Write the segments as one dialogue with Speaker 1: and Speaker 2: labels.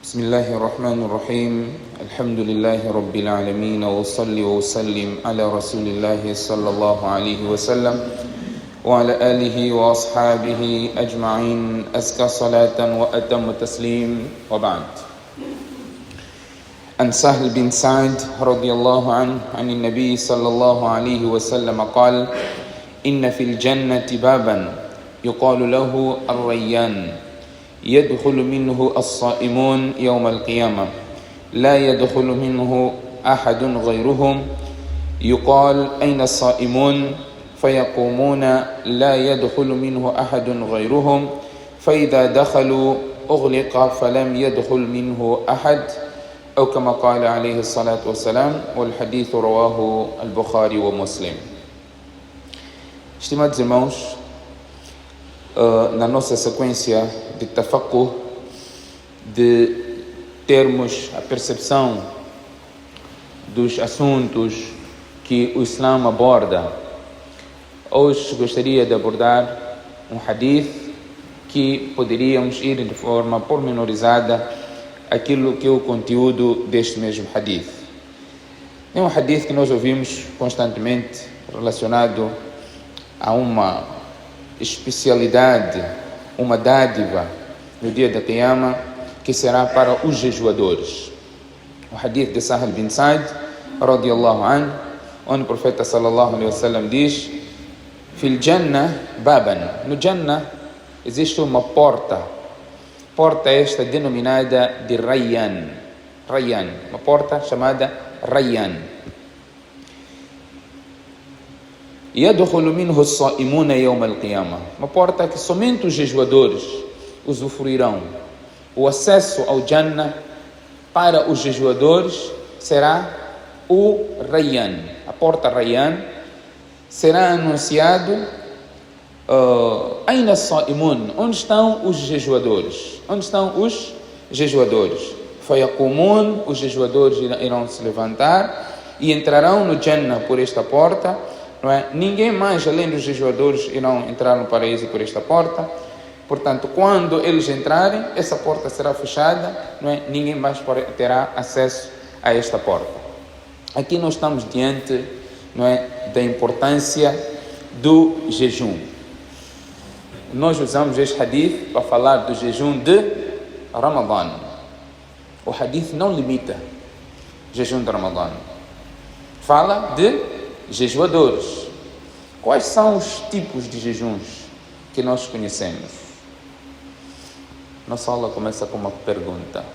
Speaker 1: بسم الله الرحمن الرحيم الحمد لله رب العالمين وصلي وسلم على رسول الله صلى الله عليه وسلم وعلى آله وأصحابه أجمعين أزكى صلاة وأتم تسليم وبعد. عن سهل بن سعد رضي الله عنه عن النبي صلى الله عليه وسلم قال: إن في الجنة بابا يقال له الريان يدخل منه الصائمون يوم القيامة لا يدخل منه أحد غيرهم يقال: أين الصائمون؟ فيقومون لا يدخل منه أحد غيرهم فإذا دخلوا أغلق فلم يدخل منه أحد أو كما قال عليه الصلاة والسلام. والحديث رواه البخاري ومسلم. Estimados irmãos, na nossa sequência de tafaqquh, de termos a percepção dos assuntos que o Islã aborda, hoje gostaria de abordar um hadith que poderíamos ir de forma pormenorizada aquilo que é o conteúdo deste mesmo hadith. É um hadith que nós ouvimos constantemente relacionado a uma especialidade, uma dádiva no dia da Qiyamah que será para os jejuadores. O hadith de Sahal bin Sa'd radiyallahu anhu, onde o profeta sallallahu alaihi wasallam diz: Fil Jannah baban, no Jannah existe uma porta esta denominada de Rayyan, uma porta chamada Rayyan. يدخل منه الصائمون يوم القيامة, uma porta que somente os jejuadores usufruirão. O acesso ao Jannah para os jejuadores será o Rayyan, a porta Rayyan. Será anunciado Aina Saimun, onde estão os jejuadores? Onde estão os jejuadores? Fayaqumun, os jejuadores irão se levantar e entrarão no Jannah por esta porta. Não é? Ninguém mais além dos jejuadores irão entrar no paraíso por esta porta. Portanto, quando eles entrarem, essa porta será fechada, não é? Ninguém mais terá acesso a esta porta. Aqui nós estamos diante, não é, da importância do jejum. Nós usamos este hadith para falar do jejum de Ramadã. O hadith não limita o jejum de Ramadã. Fala de jejuadores. Quais são os tipos de jejuns que nós conhecemos? Nossa aula começa com uma pergunta.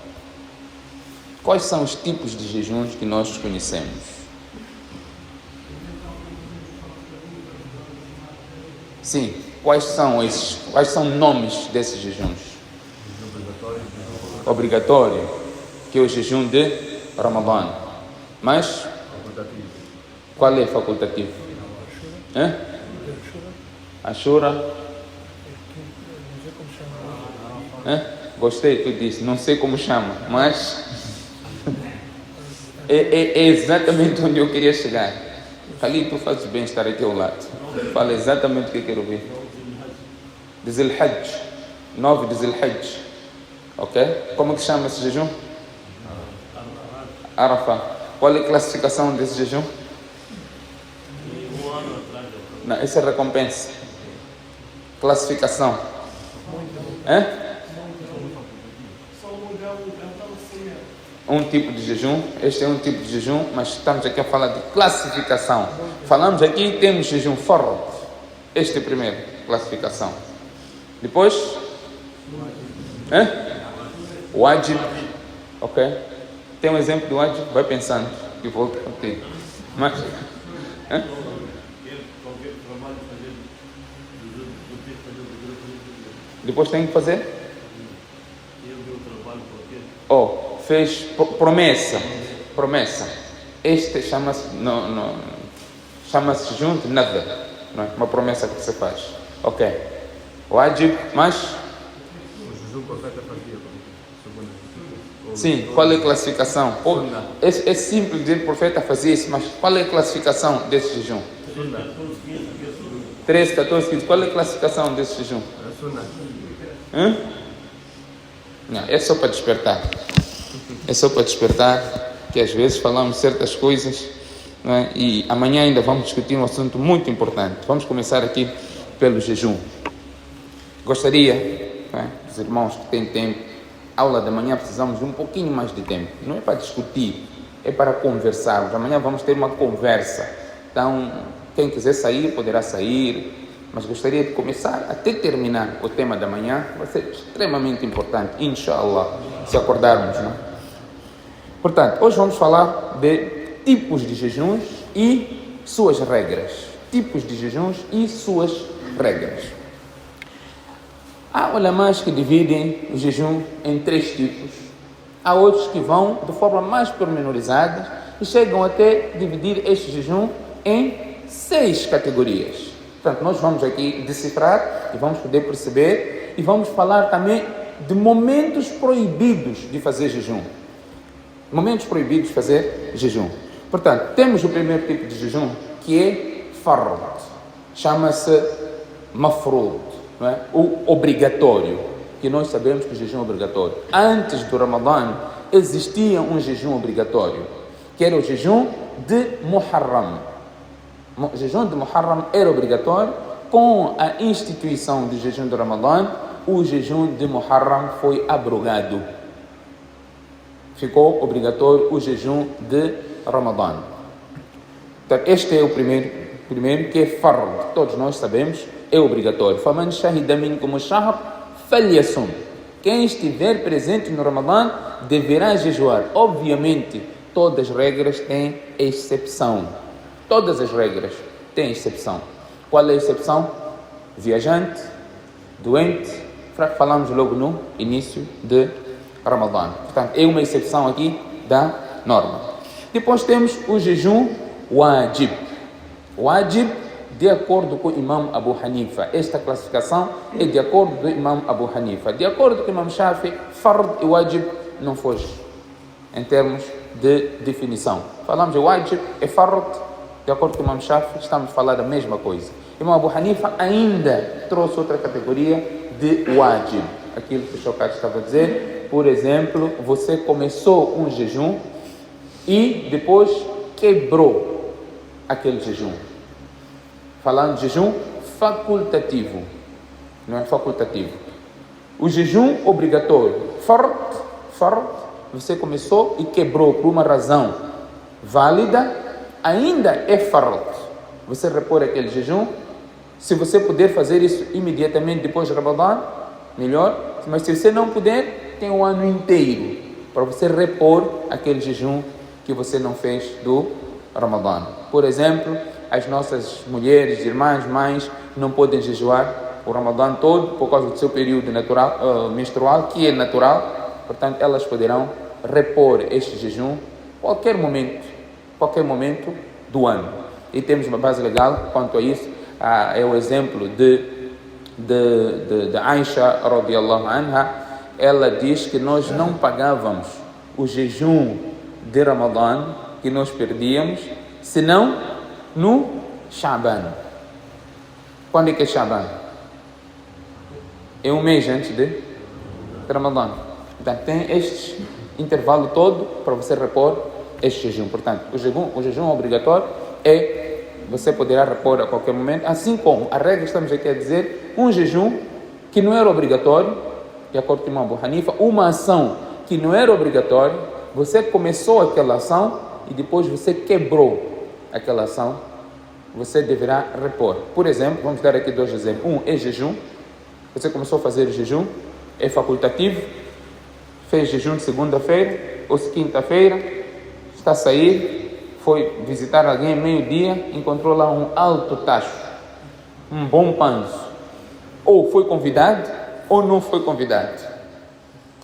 Speaker 1: Quais são os tipos de jejuns que nós conhecemos? Sim, quais são nomes desses jejuns? Obrigatório, que é o jejum de Ramadã. Mas qual é facultativo? Ashura? Gostei, tu disse, não sei como chama, mas é exatamente onde eu queria chegar. Ali tu fazes bem estar aqui ao lado. Fala exatamente o que eu quero ouvir. De Zil-Hajj, 9 de Zil-Hajj. Ok? Como que chama esse jejum? Arafah. Qual é a classificação desse jejum? Não, essa é recompensa. Classificação. Um tipo de jejum. Este é um tipo de jejum, mas estamos aqui a falar de classificação. Falamos aqui, temos jejum fard. Este é o primeiro, classificação. Depois, wajib. Ok? Tem um exemplo de wajib? Vai pensando e volto contigo. Mas, depois tem que fazer? Fez promessa. Este chama-se junto nadr, não é? Uma promessa que você faz. Ok. Wajib, mas? Sim, qual é a classificação? É simples dizer que o profeta fazia isso, mas qual é a classificação desse jejum? 13, 14, 15. Qual é a classificação desse jejum? Não, é só para despertar. é só para despertar, que às vezes falamos certas coisas, não é? E amanhã ainda vamos discutir um assunto muito importante. Vamos começar aqui pelo jejum. Gostaria, não é, os irmãos que têm tempo, aula da manhã precisamos de um pouquinho mais de tempo. Não é para discutir, é para conversarmos. Amanhã vamos ter uma conversa. Então, quem quiser sair, poderá sair. Mas gostaria de começar até terminar o tema da manhã. Vai ser extremamente importante, inshallah, se acordarmos, não é? Portanto, hoje vamos falar de tipos de jejuns e suas regras. Tipos de jejuns e suas regras. Há ulamás que dividem o jejum em 3 tipos. Há outros que vão de forma mais pormenorizada e chegam até dividir este jejum em 6 categorias. Portanto, nós vamos aqui decifrar e vamos poder perceber e vamos falar também de momentos proibidos de fazer jejum. Momentos proibidos de fazer jejum. Portanto, temos o primeiro tipo de jejum, que é fard. Chama-se mafrud, não é? O obrigatório, que nós sabemos que o jejum é obrigatório. Antes do Ramadã, existia um jejum obrigatório, que era o jejum de Muharram. O jejum de Muharram era obrigatório. Com a instituição do jejum do Ramadã, o jejum de Muharram foi abrogado. Ficou obrigatório o jejum de Ramadã. Então, este é o primeiro que é fard. Todos nós sabemos, é obrigatório. فَمَنْ شَهِدَ مِنْكُمُ الشَّهْرَ فَلْيَصُمْ. Quem estiver presente no Ramadã deverá jejuar. Obviamente, todas as regras têm exceção. Todas as regras têm exceção. Qual é a exceção? Viajante, doente, falamos logo no início de Ramadã. Portanto, é uma exceção aqui da norma. Depois temos o jejum wajib. Wajib, de acordo com o Imam Abu Hanifa. Esta classificação é de acordo do Imam Abu Hanifa. De acordo com o Imam Shafi, fard e wajib não foge em termos de definição. Falamos de wajib e fard. De acordo com o Imam Shafi, estamos a falar da mesma coisa. O Imam Abu Hanifa ainda trouxe outra categoria de wajib. Aquilo que o Shokhat estava a dizer, por exemplo, você começou um jejum e depois quebrou aquele jejum. Falando de jejum facultativo, não é facultativo. O jejum obrigatório, fard, você começou e quebrou por uma razão válida, ainda é fard. Você repor aquele jejum. Se você puder fazer isso imediatamente depois do Ramadã, melhor. Mas se você não puder, tem um ano inteiro para você repor aquele jejum que você não fez do Ramadã. Por exemplo, as nossas mulheres, irmãs, mães não podem jejuar o Ramadã todo por causa do seu período natural, menstrual, que é natural. Portanto, elas poderão repor este jejum qualquer momento do ano. E temos uma base legal quanto a isso. É o exemplo de Aisha radiyallahu anha. Ela diz que nós não pagávamos o jejum de Ramadã que nós perdíamos, senão no Sha'ban. Quando é que é Sha'ban? É um mês antes de Ramadã. Então tem este intervalo todo para você repor este jejum. Portanto, o jejum obrigatório você poderá repor a qualquer momento, assim como a regra, estamos aqui a dizer, um jejum que não era obrigatório, de acordo com o Imam Abu Hanifa, uma ação que não era obrigatória, você começou aquela ação e depois você quebrou aquela ação, você deverá repor. Por exemplo, vamos dar aqui 2 exemplos. Um é jejum, você começou a fazer o jejum, é facultativo, fez jejum de segunda-feira ou quinta-feira, está a sair, foi visitar alguém meio-dia, encontrou lá um alto tacho, um bom panço. Ou foi convidado, ou não foi convidado.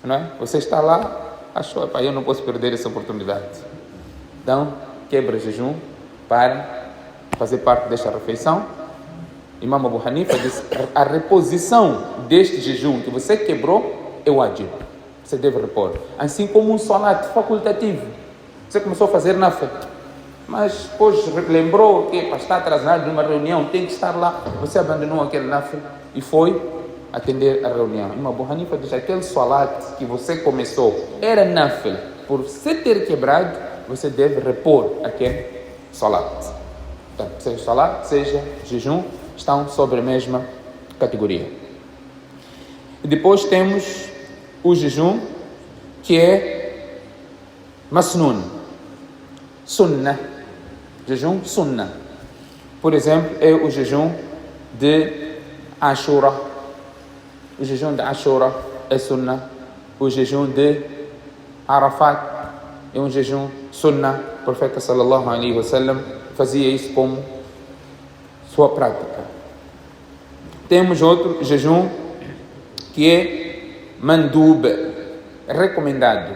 Speaker 1: Não é? Você está lá, achou, eu não posso perder essa oportunidade. Então, quebra jejum para fazer parte desta refeição. Imam Abu Hanifa disse, a reposição deste jejum que você quebrou é o wajib. Você deve repor. Assim como um salat facultativo. Você começou a fazer nafil, mas depois lembrou que para estar atrasado numa reunião tem que estar lá. Você abandonou aquele nafil e foi atender a reunião. Imam Abu Hanifa diz, aquele salat que você começou era nafil, por se ter quebrado, você deve repor aquele salat. Portanto, seja salat, seja jejum, estão sobre a mesma categoria. E depois temos o jejum, que é masnun, sunnah, jejum sunnah. Por exemplo, é o jejum de Ashura. O jejum de Ashura é sunnah. O jejum de Arafat é um jejum sunnah. O profeta sallallahu alaihi wasallam fazia isso como sua prática. Temos outro jejum que é mandub, recomendado.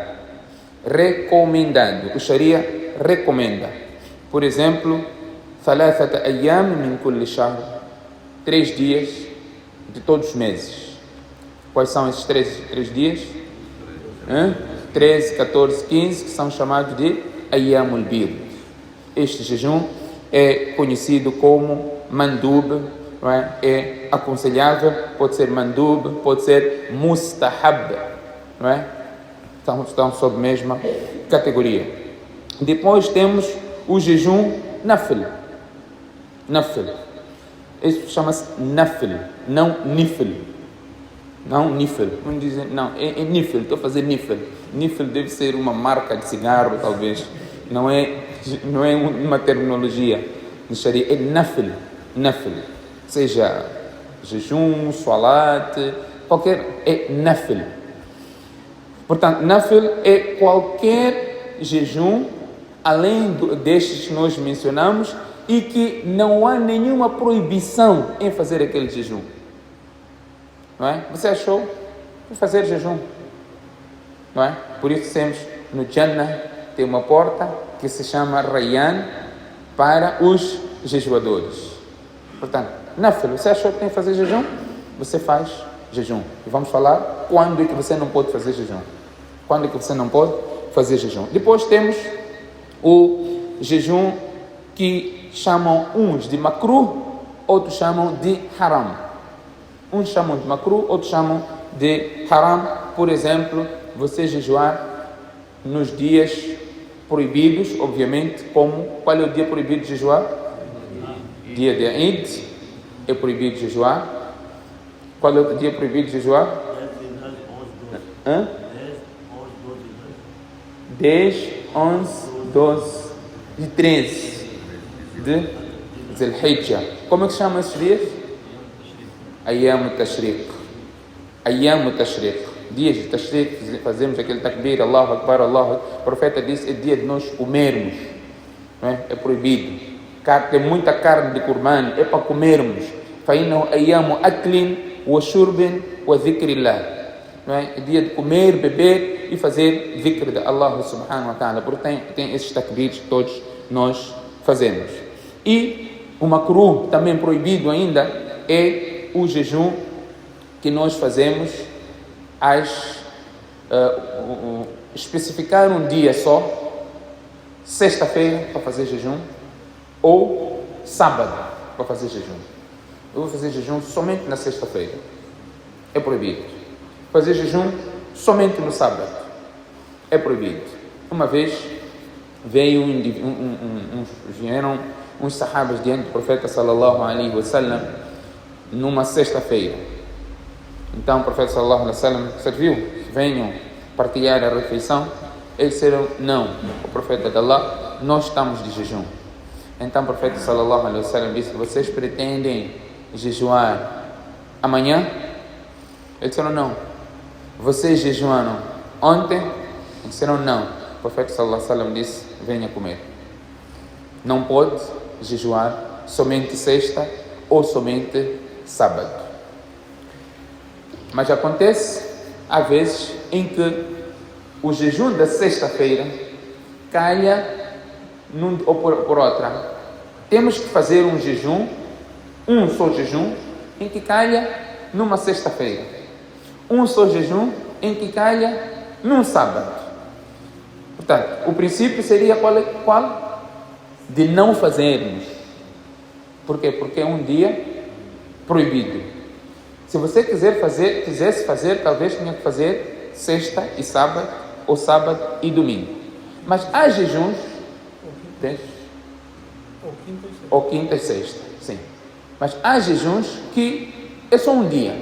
Speaker 1: O Sharia recomenda. Por exemplo, 3 أيام من كل شهر, 3 dias de todos os meses. Quais são esses 3 dias? 13, 14, 15, que são chamados de Ayyamul Bid. Este jejum é conhecido como mandub, não é? É aconselhável, pode ser mandub, pode ser mustahab, não é? Estão sob a mesma categoria. Depois temos o jejum nafil. Isso chama-se nafil, não nifil. Não nifil. Não dizem, não, é nifil, estou a fazer nifil. Nifil deve ser uma marca de cigarro, talvez. Não é uma terminologia no Sharia, é nafil. Seja jejum, salat, qualquer, é nafil. Portanto, nafil é qualquer jejum, além destes que nós mencionamos, e que não há nenhuma proibição em fazer aquele jejum. Não é? Você achou de fazer jejum, não é? Por isso temos no Jannah tem uma porta que se chama Rayyan para os jejuadores. Portanto, nafil, você achou que tem que fazer jejum? Você faz jejum. E vamos falar quando é que você não pode fazer jejum. Quando é que você não pode fazer jejum. Depois temos o jejum que chamam uns de makruh, outros chamam de haram. Uns chamam de makruh, outros chamam de haram. Por exemplo, você jejuar nos dias proibidos, obviamente, como qual é o dia proibido de jejuar? Dia de Eid é proibido de jejuar. Qual é o dia proibido de jejuar? 10, 11, 12 e 13 de Zulhijjah. Como é que se chama esses dias? Ayyam Tashriq. Dias de Tashriq, fazemos aquele takbir, Allahu Akbar, Allahu Akbar. O profeta disse, é dia de nós comermos. Não é? É proibido. Tem muita carne de Qurban, é para comermos. فَإِنَّهُ أَيَّامُ أَكْلٍ وَشُرْبٍ وَذِكْرِ اللَّهِ. Não é? É dia de comer, beber e fazer zikr de Allah subhanahu wa ta'ala. Porque tem esses takbirs que todos nós fazemos. E o makruh, também proibido ainda, é o jejum que nós fazemos especificar um dia só, sexta-feira para fazer jejum, ou sábado para fazer jejum. Eu vou fazer jejum somente na sexta-feira. É proibido. Fazer jejum somente no sábado. É proibido. Uma vez vieram uns sahabas diante do profeta sallallahu alaihi wasallam numa sexta-feira. Então o profeta sallallahu alaihi wasallam serviu, venham partilhar a refeição. Eles disseram, não, o profeta de Allah, nós estamos de jejum. Então o profeta sallallahu alaihi wasallam disse, vocês pretendem jejuar amanhã? Eles disseram, não. Vocês jejuaram ontem? Eles disseram, não. O profeta sallallahu alaihi wasallam disse, venha comer. Não pode jejuar somente sexta ou somente sábado. Mas acontece, há vezes, em que o jejum da sexta-feira calha ou por outra. Temos que fazer um só jejum, em que calha numa sexta-feira. Um só jejum, em que calha num sábado. Portanto, o princípio seria qual? De não fazermos. Por quê? Porque é um dia proibido. Se você quisesse fazer, talvez tinha que fazer sexta e sábado, ou sábado e domingo. Mas há jejuns, ou quinta e sexta, sim. Mas há jejuns que é só um dia.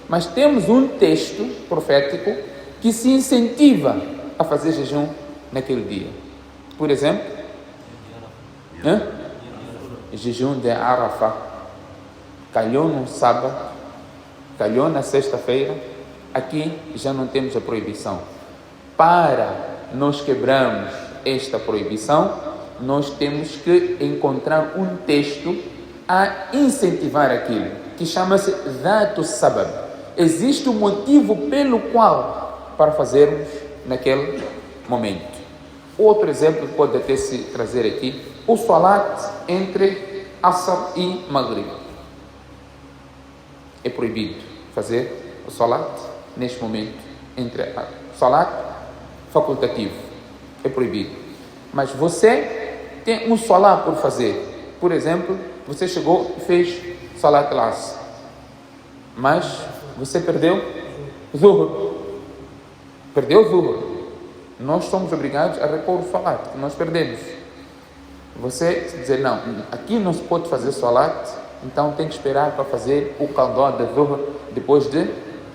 Speaker 1: Mas temos um texto profético que se incentiva a fazer jejum naquele dia. Por exemplo, jejum de Arafá. Calhou no sábado, calhou na sexta-feira. Aqui já não temos a proibição. Para nós quebrarmos esta proibição, nós temos que encontrar um texto a incentivar aquilo, que chama-se Dhatu Sabab. Existe um motivo pelo qual para fazermos naquele momento. Outro exemplo que pode até se trazer aqui, o salat entre Asr e Maghrib. É proibido fazer o salat neste momento entre salat facultativo. É proibido. Mas você tem um salat por fazer. Por exemplo, você chegou e fez salat al-Asr, mas você perdeu Zuhr. Perdeu Zuhr. Nós somos obrigados a repor o salat que nós perdemos. Você dizer, não, aqui não se pode fazer salat, então tem que esperar para fazer o qadá de Zuhr depois de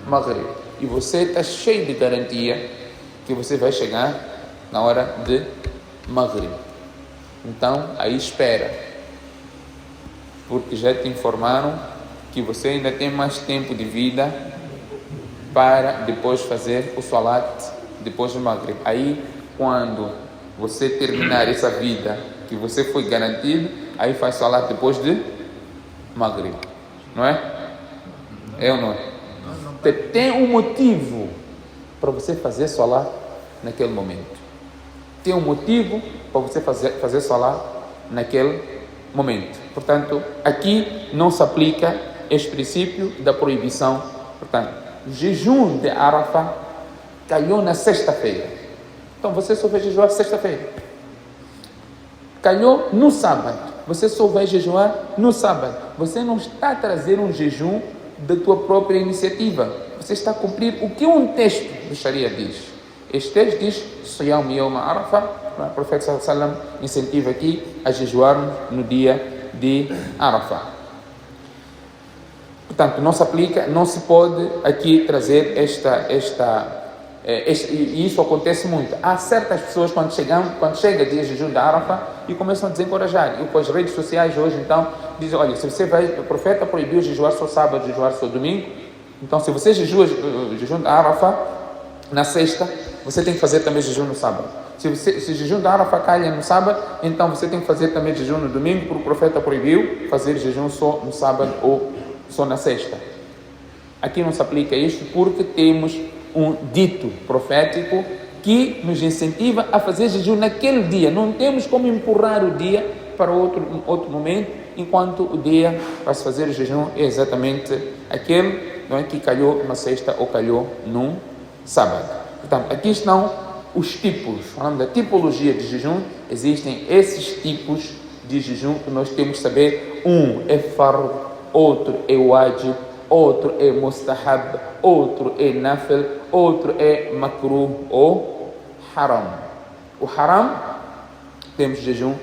Speaker 1: Maghrib. E você está cheio de garantia que você vai chegar na hora de Maghrib. Então, aí espera, porque já te informaram que você ainda tem mais tempo de vida para depois fazer o salat depois do Maghrib. Aí, quando você terminar essa vida que você foi garantido, aí faz salat depois de Maghrib. Não é? É ou não é? Tem um motivo para você fazer salat naquele momento. Tem um motivo para você fazer salat naquele momento. Portanto, aqui não se aplica este princípio da proibição. Portanto, o jejum de Arafá calhou na sexta-feira. Então, você só vai jejuar sexta-feira. Calhou no sábado. Você só vai jejuar no sábado. Você não está a trazer um jejum da tua própria iniciativa. Você está a cumprir o que um texto do Sharia diz. Este texto diz, Siyam Yawm Arafah. O profeta sallallahu alaihi wasallam incentiva aqui a jejuarmos no dia de Arafah. Portanto, não se aplica, não se pode aqui trazer e isso acontece muito. Há certas pessoas quando chega o dia de jejum da Arafah e começam a desencorajar. E com as redes sociais hoje, então, dizem, olha, se você vai, o profeta proibiu jejuar só sábado, jejuar só domingo. Então, se você jejua o jejum da Arafah na sexta, você tem que fazer também jejum no sábado. Se o jejum da Arafah calha no sábado, então você tem que fazer também jejum no domingo, porque o profeta proibiu fazer jejum só no sábado ou só na sexta. Aqui não se aplica isto porque temos um dito profético que nos incentiva a fazer jejum naquele dia. Não temos como empurrar o dia para outro momento, enquanto o dia para se fazer o jejum é exatamente aquele, não é, que calhou numa sexta ou calhou num sábado. Portanto, aqui estão os tipos, falando da tipologia de jejum. Existem esses tipos de jejum que nós temos que saber. Um é fard, outro é wajib, outro é mustahab, outro é nafil, outro é makruh ou haram. O haram, temos jejum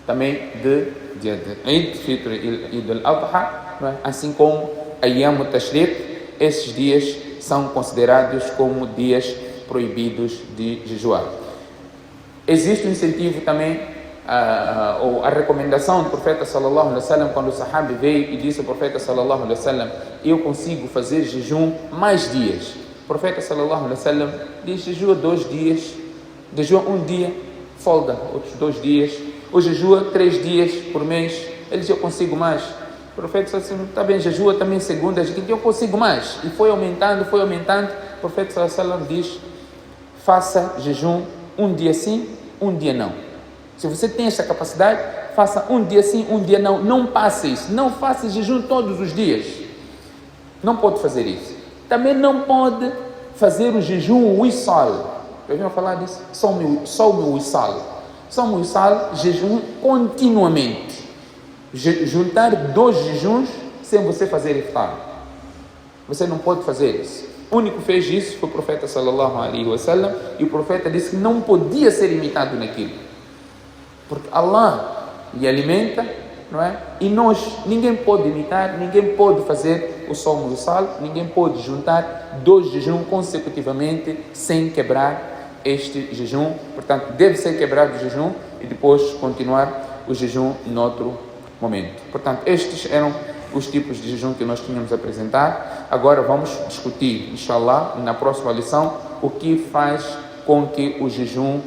Speaker 1: também de dia de Eid, Fitr e Eid al-Adha, assim como Ayyam al-Tashriq. Esses dias são considerados como dias proibidos de jejuar. Existe um incentivo também, ou a recomendação do profeta sallallahu alaihi wasallam, quando o sahabi veio e disse ao profeta sallallahu alaihi wasallam, eu consigo fazer jejum mais dias. O profeta sallallahu alaihi wasallam diz, jejua 2 dias, jejua um dia, folga outros 2 dias, ou jejua 3 dias por mês. Ele diz, eu consigo mais. O profeta sallallahu alaihi wasallam, está bem, jejua também segundas, eu consigo mais. E foi aumentando. O profeta sallallahu alaihi wasallam diz, faça jejum um dia sim, um dia não. Se você tem essa capacidade, faça um dia sim, um dia não. Não passe isso. Não faça jejum todos os dias. Não pode fazer isso. Também não pode fazer o jejum wissal. Já ouviram falar disso? Só o wissal. Só o wissal, jejum continuamente. Juntar 2 jejuns sem você fazer iftar. Você não pode fazer isso. O único que fez isso foi o profeta sallallahu alaihi wasallam, e o profeta disse que não podia ser imitado naquilo, porque Allah lhe alimenta, não é? E ninguém pode imitar, ninguém pode fazer o somo do sal, ninguém pode juntar 2 jejuns consecutivamente sem quebrar este jejum. Portanto, deve ser quebrado o jejum e depois continuar o jejum noutro momento. Portanto, estes eram os tipos de jejum que nós tínhamos a apresentar. Agora vamos discutir, inshallah, na próxima lição, o que faz com que o jejum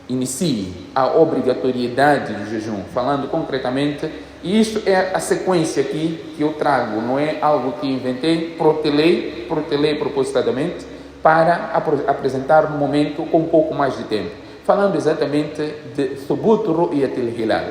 Speaker 1: inicie, a obrigatoriedade do jejum, falando concretamente. E isto é a sequência aqui que eu trago, não é algo que inventei, protelei propositadamente para apresentar no momento com um pouco mais de tempo, falando exatamente de Thubut Ru'yatil Hilal,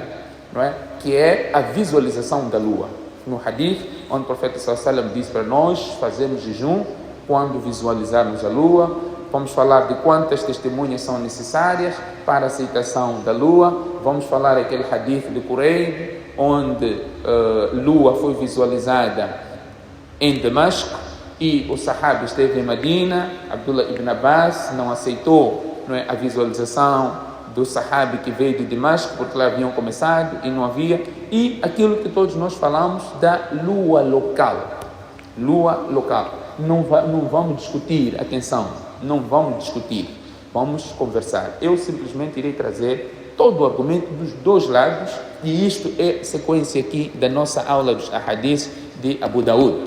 Speaker 1: não é? Que é a visualização da lua. No hadith, onde o profeta sallallahu alaihi wasallam diz para nós fazermos jejum quando visualizarmos a lua. Vamos falar de quantas testemunhas são necessárias para a aceitação da lua. Vamos falar aquele hadith de Quraib, onde lua foi visualizada em Damasco e o sahabi esteve em Medina. Abdullah ibn Abbas não aceitou, não é, a visualização do sahabi que veio de Damasco, porque lá haviam começado e não havia. E aquilo que todos nós falamos da lua local. Lua local. Não vamos discutir, atenção, não vamos discutir, vamos conversar. Eu simplesmente irei trazer todo o argumento dos 2 lados, e isto é sequência aqui da nossa aula dos ahadith de Abu Daud.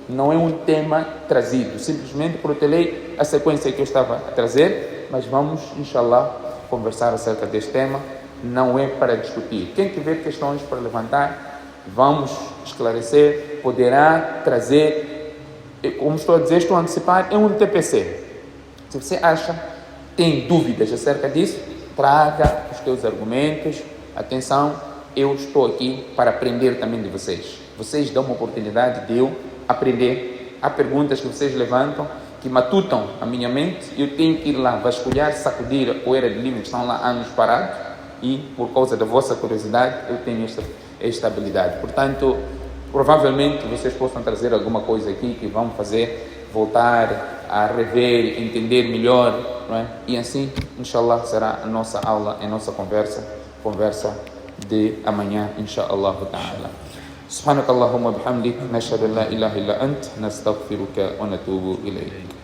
Speaker 1: Não é um tema trazido, simplesmente protelei a sequência que eu estava a trazer, mas vamos, inshallah, conversar acerca deste tema. Não é para discutir. Quem tiver questões para levantar, vamos esclarecer, poderá trazer, como estou a dizer, estou a antecipar, é um TPC. Se você acha, tem dúvidas acerca disso, traga os teus argumentos. Atenção, eu estou aqui para aprender também de vocês. Vocês dão uma oportunidade de eu aprender. Há perguntas que vocês levantam que matutam a minha mente, e eu tenho que ir lá vasculhar, sacudir a poeira de livros que estão lá anos parados, e por causa da vossa curiosidade eu tenho esta habilidade. Portanto, provavelmente vocês possam trazer alguma coisa aqui que vão fazer voltar a rever, entender melhor, não é? E assim, inshallah, será a nossa aula, a nossa conversa de amanhã, inshallah ta'ala. سبحانك اللهم وبحمدك نشهد ان لا اله الا انت نستغفرك ونتوب اليك.